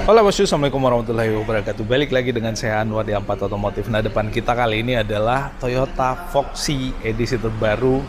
Halo bosku, assalamualaikum warahmatullahi wabarakatuh. Balik lagi dengan saya Anwar di Ampat Otomotif. Nah, depan kita kali ini adalah Toyota Foxy edisi terbaru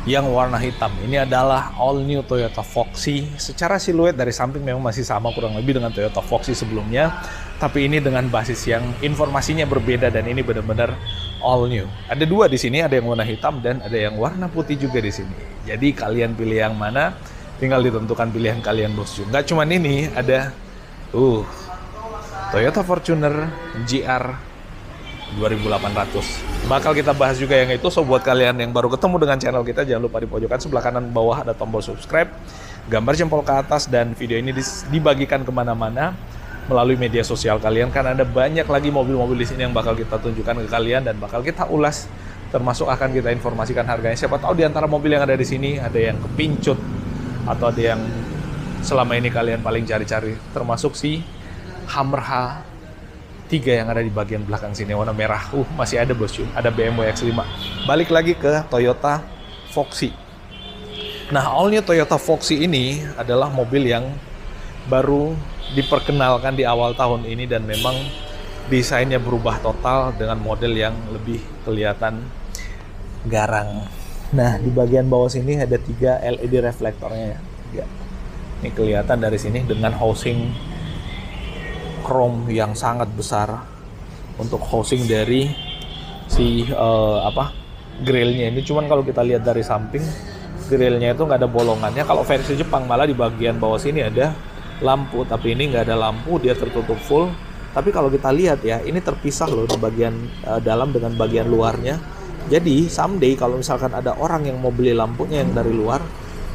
yang warna hitam. Ini adalah all new Toyota Foxy. Secara siluet dari samping memang masih sama kurang lebih dengan Toyota Foxy sebelumnya, tapi ini dengan basis yang informasinya berbeda dan ini benar-benar all new. Ada dua di sini, ada yang warna hitam dan ada yang warna putih juga di sini. Jadi kalian pilih yang mana, tinggal ditentukan pilihan kalian bosku. Nggak cuma ini, ada Toyota Fortuner GR 2800. Bakal kita bahas juga yang itu. So buat kalian yang baru ketemu dengan channel kita, jangan lupa di pojokan sebelah kanan bawah ada tombol subscribe, gambar jempol ke atas, dan video ini dibagikan kemana-mana melalui media sosial kalian, karena ada banyak lagi mobil-mobil di sini yang bakal kita tunjukkan ke kalian dan bakal kita ulas, termasuk akan kita informasikan harganya. Siapa tahu di antara mobil yang ada di sini ada yang kepincut atau ada yang selama ini kalian paling cari-cari, termasuk si Hummer H3 yang ada di bagian belakang sini warna merah. Masih ada bosku, ada BMW X5. Balik lagi ke Toyota Foxy. Nah, all new Toyota Foxy ini adalah mobil yang baru diperkenalkan di awal tahun ini dan memang desainnya berubah total dengan model yang lebih kelihatan garang. Nah, di bagian bawah sini ada 3 LED reflektornya ya. Ini kelihatan dari sini dengan housing chrome yang sangat besar untuk housing dari si grillnya ini. Cuman kalau kita lihat dari samping, grillnya itu nggak ada bolongannya. Kalau versi Jepang malah di bagian bawah sini ada lampu, tapi ini nggak ada lampu, dia tertutup full. Tapi kalau kita lihat ya, ini terpisah loh di bagian dalam dengan bagian luarnya. Jadi someday kalau misalkan ada orang yang mau beli lampunya yang dari luar,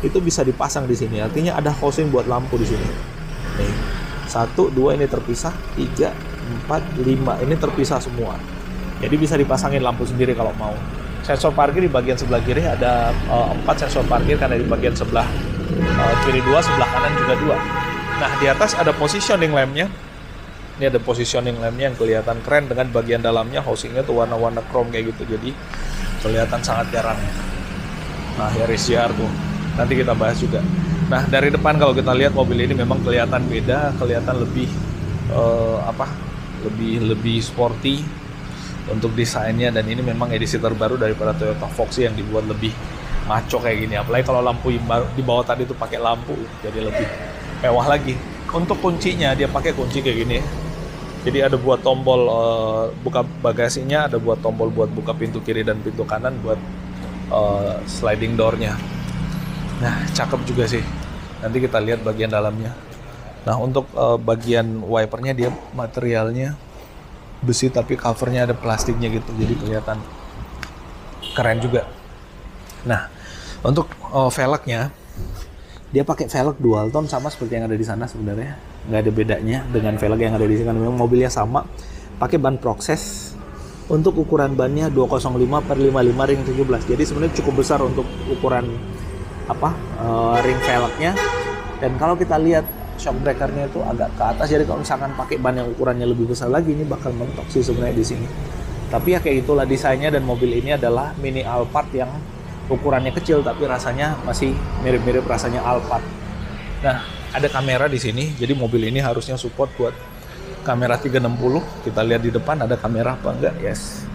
itu bisa dipasang di sini. Artinya ada housing buat lampu di sini. Nih, 1, 2 ini terpisah, 3, 4, 5 ini terpisah semua. Jadi bisa dipasangin lampu sendiri kalau mau. Sensor parkir di bagian sebelah kiri ada 4 sensor parkir, karena di bagian sebelah kiri 2, sebelah kanan juga 2. Nah, di atas ada positioning lampnya. Ini ada positioning lampnya yang kelihatan keren dengan bagian dalamnya housingnya tuh warna-warna chrome kayak gitu. Jadi kelihatan sangat jarang. Nah, Yaris GR tuh. Nanti kita bahas juga. Nah, dari depan kalau kita lihat mobil ini memang kelihatan beda, kelihatan lebih lebih sporty untuk desainnya, dan ini memang edisi terbaru daripada Toyota Foxy yang dibuat lebih maco kayak gini. Apalagi kalau lampu di bawah tadi itu pakai lampu, jadi lebih mewah lagi. Untuk kuncinya dia pakai kunci kayak gini. Jadi ada buat tombol buka bagasinya, ada buat tombol buat buka pintu kiri dan pintu kanan buat sliding door-nya. Nah, cakep juga sih. Nanti kita lihat bagian dalamnya. Nah, untuk bagian wipernya dia materialnya besi tapi covernya ada plastiknya gitu. Jadi kelihatan keren juga. Nah, untuk velgnya dia pakai velg dual tone sama seperti yang ada di sana sebenarnya. Nggak ada bedanya dengan velg yang ada di sini. Memang mobilnya sama. Pakai ban Proxes. Untuk ukuran bannya 205/55 ring 17. Jadi sebenarnya cukup besar untuk ukuran ring velgnya. Dan kalau kita lihat shock breakernya itu agak ke atas, jadi kalau misalkan pakai ban yang ukurannya lebih besar lagi, ini bakal mentok sih sebenarnya di sini. Tapi ya kayak itulah desainnya, dan mobil ini adalah mini Alphard yang ukurannya kecil tapi rasanya masih mirip-mirip rasanya Alphard. Nah, ada kamera di sini, jadi mobil ini harusnya support buat kamera 360. Kita lihat di depan ada kamera apa enggak? Yes,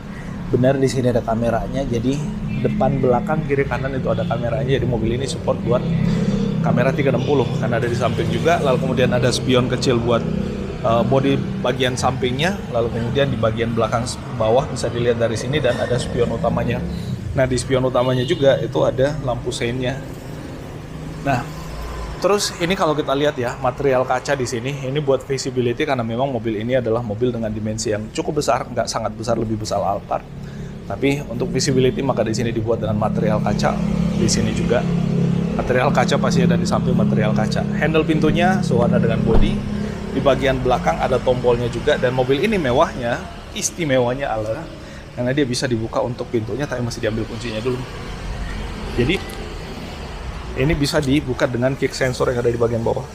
benar, di sini ada kameranya. Jadi depan, belakang, kiri, kanan itu ada kameranya. Jadi mobil ini support buat kamera 360 karena ada di samping juga. Lalu kemudian ada spion kecil buat bodi bagian sampingnya. Lalu kemudian di bagian belakang bawah bisa dilihat dari sini, dan ada spion utamanya. Nah, di spion utamanya juga itu ada lampu seinnya. Nah, terus ini kalau kita lihat ya, material kaca di sini ini buat visibility, karena memang mobil ini adalah mobil dengan dimensi yang cukup besar, nggak sangat besar, lebih besar Alphard. Tapi untuk visibility maka di sini dibuat dengan material kaca. Di sini juga material kaca pastinya, dan di samping material kaca. Handle pintunya sewarna dengan bodi. Di bagian belakang ada tombolnya juga, dan mobil ini mewahnya, istimewanya adalah karena dia bisa dibuka untuk pintunya, tapi masih diambil kuncinya dulu. Jadi ini bisa dibuka dengan kick sensor yang ada di bagian bawah.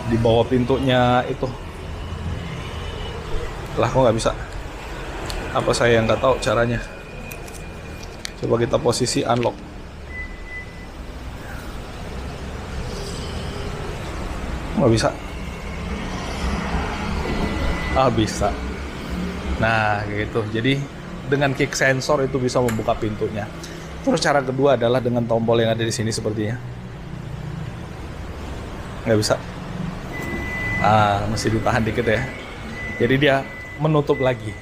Di bawah pintunya itu. Lah, kok nggak bisa? Apa saya yang nggak tahu caranya? Coba kita posisi unlock. Nggak bisa. Bisa. Nah, kayak gitu. Jadi dengan kick sensor itu bisa membuka pintunya. Terus cara kedua adalah dengan tombol yang ada di sini sepertinya. Nggak bisa. Mesti ditahan dikit ya. Jadi dia menutup lagi.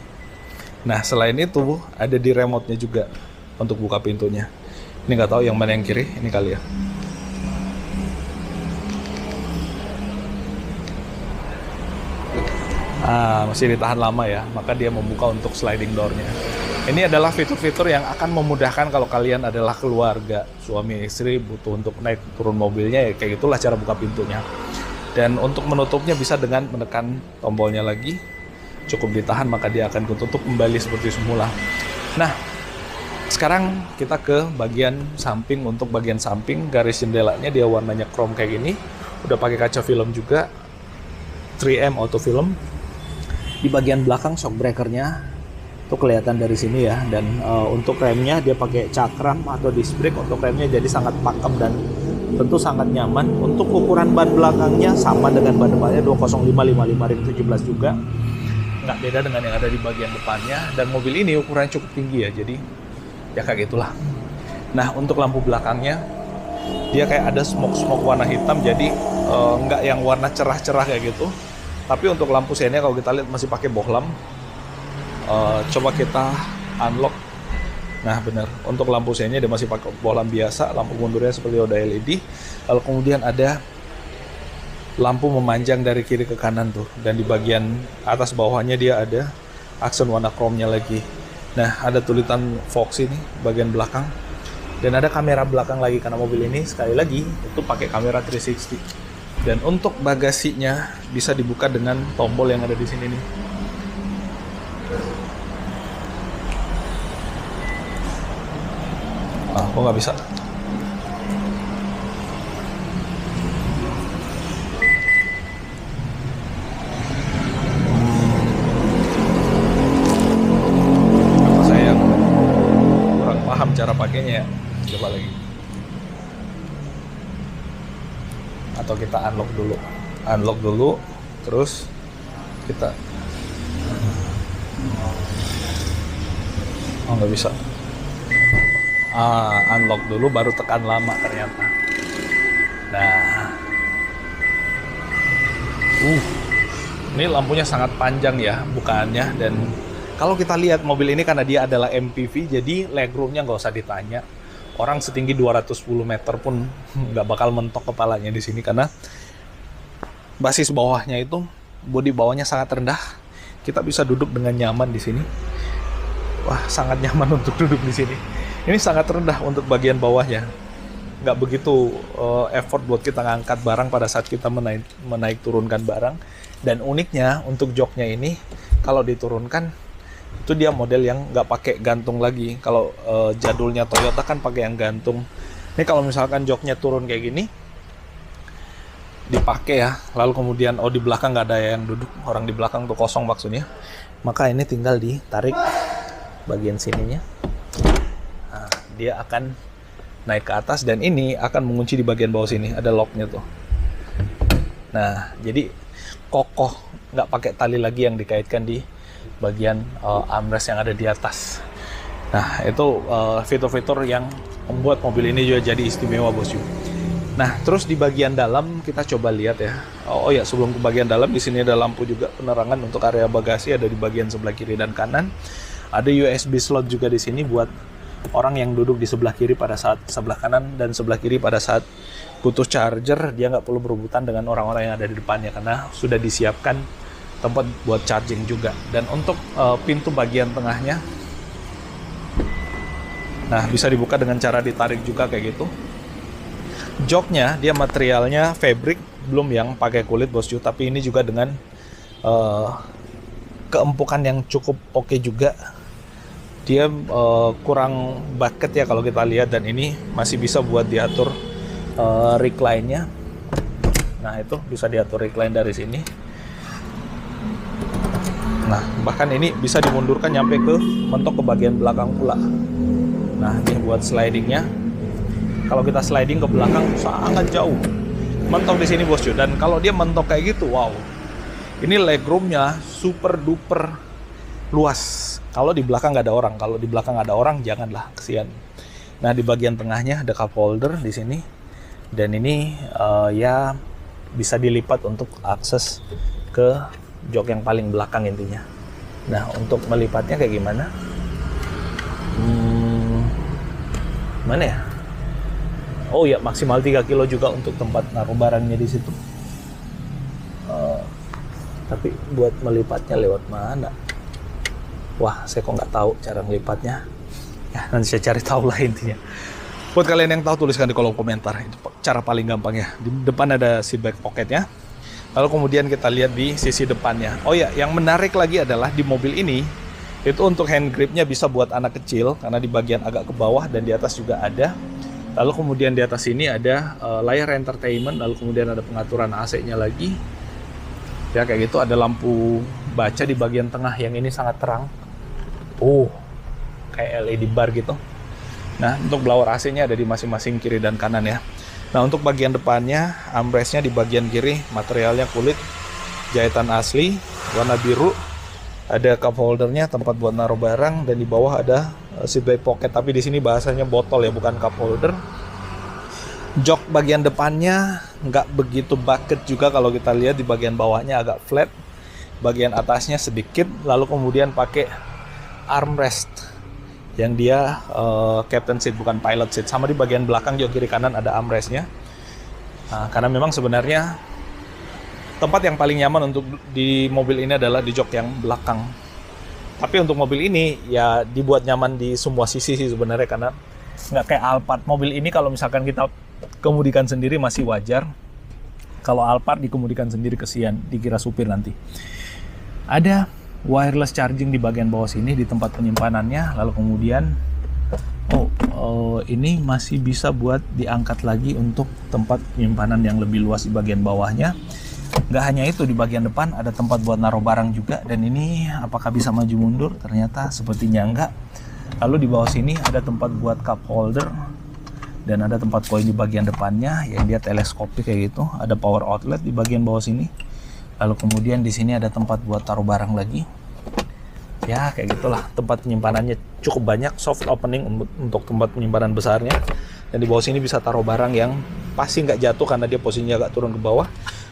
Nah, selain itu ada di remote-nya juga untuk buka pintunya. Ini nggak tahu yang mana yang kiri, ini kali ya. Mesti ditahan lama ya, maka dia membuka untuk sliding door-nya. Ini adalah fitur-fitur yang akan memudahkan kalau kalian adalah keluarga, suami istri butuh untuk naik turun mobilnya, ya kayak gitulah cara buka pintunya. Dan untuk menutupnya bisa dengan menekan tombolnya lagi, cukup ditahan maka dia akan ketutup kembali seperti semula. Nah, sekarang kita ke bagian samping. Untuk bagian samping, garis jendelanya dia warnanya chrome kayak gini, udah pakai kaca film juga, 3M auto film. Di bagian belakang shock breakernya itu kelihatan dari sini ya, dan untuk remnya dia pakai cakram atau disc brake. Untuk remnya jadi sangat pakem dan tentu sangat nyaman. Untuk ukuran ban belakangnya sama dengan ban depannya 205/55 ring 17 juga, nggak beda dengan yang ada di bagian depannya. Dan mobil ini ukurannya cukup tinggi ya, jadi ya kayak gitulah. Nah, untuk lampu belakangnya dia kayak ada smoke warna hitam, jadi nggak yang warna cerah-cerah kayak gitu. Tapi untuk lampu seinnya kalau kita lihat masih pakai bohlam. Coba kita unlock. Nah, benar. Untuk lampu seinnya dia masih pakai bohlam biasa. Lampu mundurnya seperti udah LED. Lalu kemudian ada lampu memanjang dari kiri ke kanan tuh. Dan di bagian atas bawahnya dia ada aksen warna chrome-nya lagi. Nah, ada tulisan Fox ini bagian belakang. Dan ada kamera belakang lagi, karena mobil ini sekali lagi itu pakai kamera 360. Dan untuk bagasinya bisa dibuka dengan tombol yang ada di sini nih. Kok nggak bisa? Apa saya kurang paham cara pakainya ya? Coba lagi. Atau kita unlock dulu, terus kita nggak bisa. Unlock dulu baru tekan lama ternyata. Nah, ini lampunya sangat panjang ya bukaannya. Dan kalau kita lihat mobil ini karena dia adalah MPV, jadi legroomnya nggak usah ditanya. Orang setinggi 210 meter pun nggak bakal mentok kepalanya di sini, karena basis bawahnya itu, bodi bawahnya sangat rendah. Kita bisa duduk dengan nyaman di sini. Wah, sangat nyaman untuk duduk di sini. Ini sangat rendah untuk bagian bawahnya. Nggak begitu effort buat kita ngangkat barang pada saat kita menaik turunkan barang. Dan uniknya untuk joknya ini, kalau diturunkan itu dia model yang nggak pakai gantung lagi. Kalau jadulnya Toyota kan pakai yang gantung. Ini kalau misalkan joknya turun kayak gini, dipakai ya, lalu kemudian di belakang nggak ada yang duduk, orang di belakang tuh kosong maksudnya, maka ini tinggal ditarik bagian sininya. Nah, dia akan naik ke atas dan ini akan mengunci di bagian bawah sini, ada locknya tuh. Nah, jadi kokoh, nggak pakai tali lagi yang dikaitkan di bagian armrest yang ada di atas. Nah, itu fitur-fitur yang membuat mobil ini juga jadi istimewa, bosku. Nah, terus di bagian dalam kita coba lihat ya. Oh ya, sebelum ke bagian dalam, di sini ada lampu juga penerangan untuk area bagasi, ada di bagian sebelah kiri dan kanan. Ada USB slot juga di sini buat orang yang duduk di sebelah kiri pada saat sebelah kanan dan sebelah kiri pada saat butuh charger, dia nggak perlu berebutan dengan orang-orang yang ada di depannya karena sudah disiapkan tempat buat charging juga. Dan untuk pintu bagian tengahnya, nah bisa dibuka dengan cara ditarik juga kayak gitu. Joknya dia materialnya fabric, belum yang pakai kulit bosku, tapi ini juga dengan keempukan yang cukup oke juga. Dia kurang bucket ya kalau kita lihat, dan ini masih bisa buat diatur recline-nya. Nah, itu bisa diatur recline dari sini. Nah, bahkan ini bisa dimundurkan nyampe ke mentok ke bagian belakang pula. Nah, ini buat slidingnya. Kalau kita sliding ke belakang sangat jauh. mentok di sini bosku. Dan kalau dia mentok kayak gitu, wow, ini legroomnya super duper luas. Kalau di belakang nggak ada orang, kalau di belakang ada orang janganlah, kesian. Nah, di bagian tengahnya ada cup holder di sini, dan ini ya bisa dilipat untuk akses ke jok yang paling belakang intinya. Nah, untuk melipatnya kayak gimana? Mana ya? Oh ya, maksimal 3 kilo juga untuk tempat naruh barangnya di situ. Tapi buat melipatnya lewat mana? Wah, saya kok nggak tahu cara melipatnya. Ya, nanti saya cari tahu lah intinya. Buat kalian yang tahu, tuliskan di kolom komentar. Itu cara paling gampang ya. Di depan ada seat back pocketnya. Lalu kemudian kita lihat di sisi depannya. Oh ya, yang menarik lagi adalah di mobil ini, itu untuk hand gripnya bisa buat anak kecil, karena di bagian agak ke bawah dan di atas juga ada. Lalu kemudian di atas ini ada layar entertainment, lalu kemudian ada pengaturan AC-nya lagi. Ya kayak gitu, ada lampu baca di bagian tengah yang ini sangat terang. Kayak LED bar gitu. Nah, untuk blower AC-nya ada di masing-masing kiri dan kanan ya. Nah, untuk bagian depannya, armrest-nya di bagian kiri, materialnya kulit jahitan asli, warna biru. Ada cup holdernya, tempat buat naruh barang, dan di bawah ada seat back pocket. Tapi di sini bahasanya botol ya, bukan cup holder. Jok bagian depannya nggak begitu bucket juga, kalau kita lihat di bagian bawahnya agak flat, bagian atasnya sedikit, lalu kemudian pakai armrest yang dia captain seat bukan pilot seat. Sama di bagian belakang jok kiri kanan ada armrestnya. Nah, karena memang sebenarnya tempat yang paling nyaman untuk di mobil ini adalah di jok yang belakang. Tapi untuk mobil ini ya dibuat nyaman di semua sisi sih sebenarnya, karena nggak kayak Alphard. Mobil ini kalau misalkan kita kemudikan sendiri masih wajar. Kalau Alphard dikemudikan sendiri kesian, dikira supir nanti. Ada wireless charging di bagian bawah sini di tempat penyimpanannya. Lalu kemudian ini masih bisa buat diangkat lagi untuk tempat penyimpanan yang lebih luas di bagian bawahnya. Nggak hanya itu, di bagian depan ada tempat buat naruh barang juga, dan ini apakah bisa maju mundur? Ternyata sepertinya enggak. Lalu di bawah sini ada tempat buat cup holder, dan ada tempat koin di bagian depannya yang dia teleskopik kayak gitu. Ada power outlet di bagian bawah sini. Lalu kemudian di sini ada tempat buat taruh barang lagi. Ya kayak gitulah, tempat penyimpanannya cukup banyak, soft opening untuk tempat penyimpanan besarnya. Dan di bawah sini bisa taruh barang yang pasti nggak jatuh karena dia posisinya agak turun ke bawah.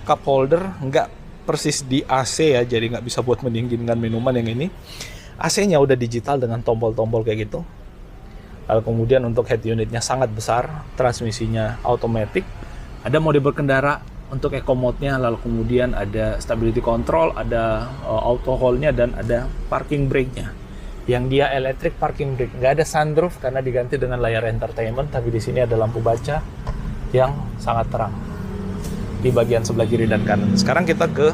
Cup holder nggak persis di AC ya, jadi nggak bisa buat mendinginkan minuman yang ini. AC-nya udah digital dengan tombol-tombol kayak gitu. Lalu kemudian untuk head unitnya sangat besar, transmisinya automatic, ada mode berkendara untuk eco mode-nya, lalu kemudian ada stability control, ada auto hold-nya, dan ada parking brake-nya. Yang dia electric parking brake, nggak ada sunroof karena diganti dengan layar entertainment, tapi di sini ada lampu baca yang sangat terang di bagian sebelah kiri dan kanan. Sekarang kita ke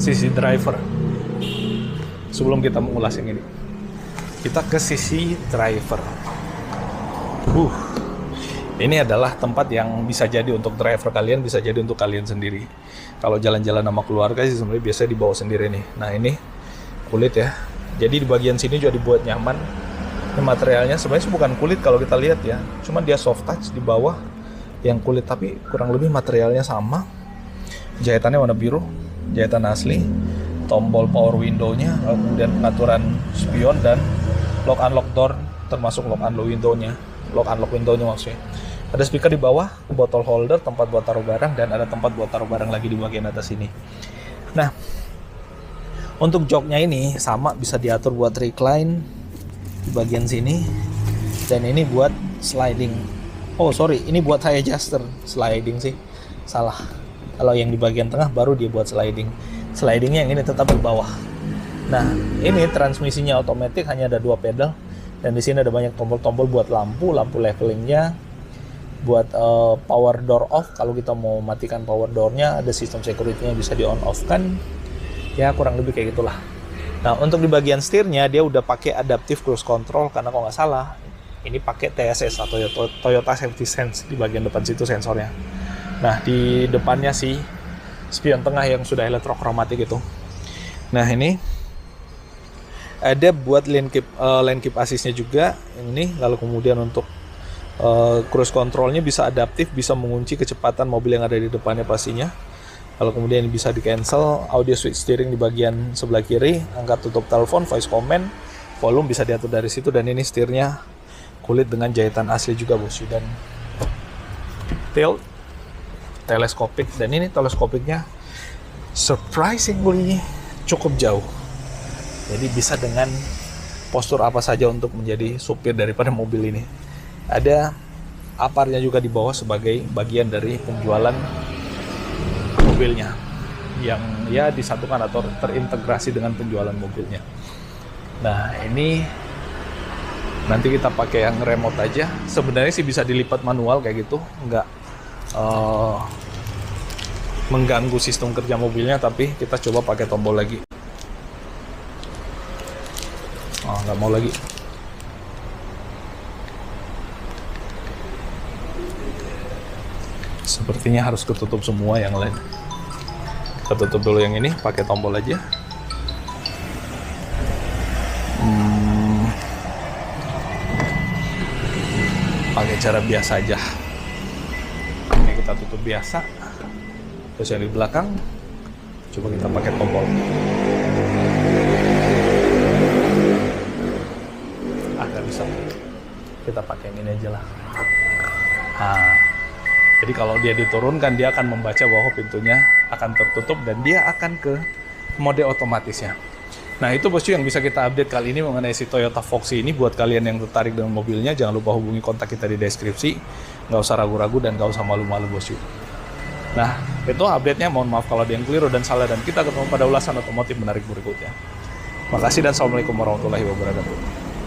sisi driver. Sebelum kita mengulas yang ini, kita ke sisi driver. Ini adalah tempat yang bisa jadi untuk driver kalian, bisa jadi untuk kalian sendiri. Kalau jalan-jalan sama keluarga sih sebenarnya biasanya dibawa sendiri nih. Nah ini kulit ya. Jadi di bagian sini juga dibuat nyaman. Ini materialnya sebenarnya bukan kulit kalau kita lihat ya. Cuman dia soft touch di bawah yang kulit, tapi kurang lebih materialnya sama. Jahitannya warna biru, jahitan asli. Tombol power window-nya, kemudian pengaturan spion dan lock unlock door, termasuk lock unlock window-nya. Lock unlock window-nya maksudnya. Ada speaker di bawah, bottle holder, tempat buat taruh barang, dan ada tempat buat taruh barang lagi di bagian atas ini. Nah, untuk joknya ini sama, bisa diatur buat recline di bagian sini, dan ini buat sliding. Oh sorry, ini buat high adjuster, sliding sih, salah. Kalau yang di bagian tengah baru dia buat sliding. Slidingnya yang ini tetap di bawah. Nah, ini transmisinya otomatis, hanya ada 2 pedal. Dan di sini ada banyak tombol-tombol buat lampu levelingnya, buat power door off. Kalau kita mau matikan power door-nya, ada sistem security-nya bisa di on off kan. Ya kurang lebih kayak gitulah. Nah, untuk di bagian setirnya dia udah pakai adaptive cruise control, karena kalau nggak salah ini pakai TSS atau Toyota Safety Sense di bagian depan situ sensornya. Nah, di depannya sih spion tengah yang sudah elektrokromatik itu. Nah, ini ada buat lane keep assist-nya juga ini. Lalu kemudian untuk Cruise controlnya bisa adaptif, bisa mengunci kecepatan mobil yang ada di depannya pastinya. Kalau kemudian bisa di cancel, audio switch steering di bagian sebelah kiri, angkat tutup telepon, voice command, volume bisa diatur dari situ, dan ini setirnya kulit dengan jahitan asli juga bosku, dan tilt teleskopik, dan ini teleskopiknya surprisingly cukup jauh. Jadi bisa dengan postur apa saja untuk menjadi supir daripada mobil ini. Ada aparnya juga di bawah sebagai bagian dari penjualan mobilnya yang ya disatukan atau terintegrasi dengan penjualan mobilnya. Nah, ini nanti kita pakai yang remote aja. Sebenarnya sih bisa dilipat manual kayak gitu, nggak mengganggu sistem kerja mobilnya, tapi kita coba pakai tombol lagi. Oh, nggak mau lagi. Sepertinya harus ketutup semua yang lain. Kita tutup dulu yang ini, pakai tombol aja. Pakai cara biasa aja. Ini kita tutup biasa. Terus yang di belakang, coba kita pakai tombol. Nggak bisa. Kita pakai yang ini aja lah. Nah, jadi kalau dia diturunkan, dia akan membaca bahwa pintunya akan tertutup dan dia akan ke mode otomatisnya. Nah, itu bosku yang bisa kita update kali ini mengenai si Toyota Foxy ini. Buat kalian yang tertarik dengan mobilnya, jangan lupa hubungi kontak kita di deskripsi. Nggak usah ragu-ragu dan nggak usah malu-malu bosku. Nah, itu update-nya. Mohon maaf kalau ada yang keliru dan salah, dan kita ketemu pada ulasan otomotif menarik berikutnya. Makasih dan assalamualaikum warahmatullahi wabarakatuh.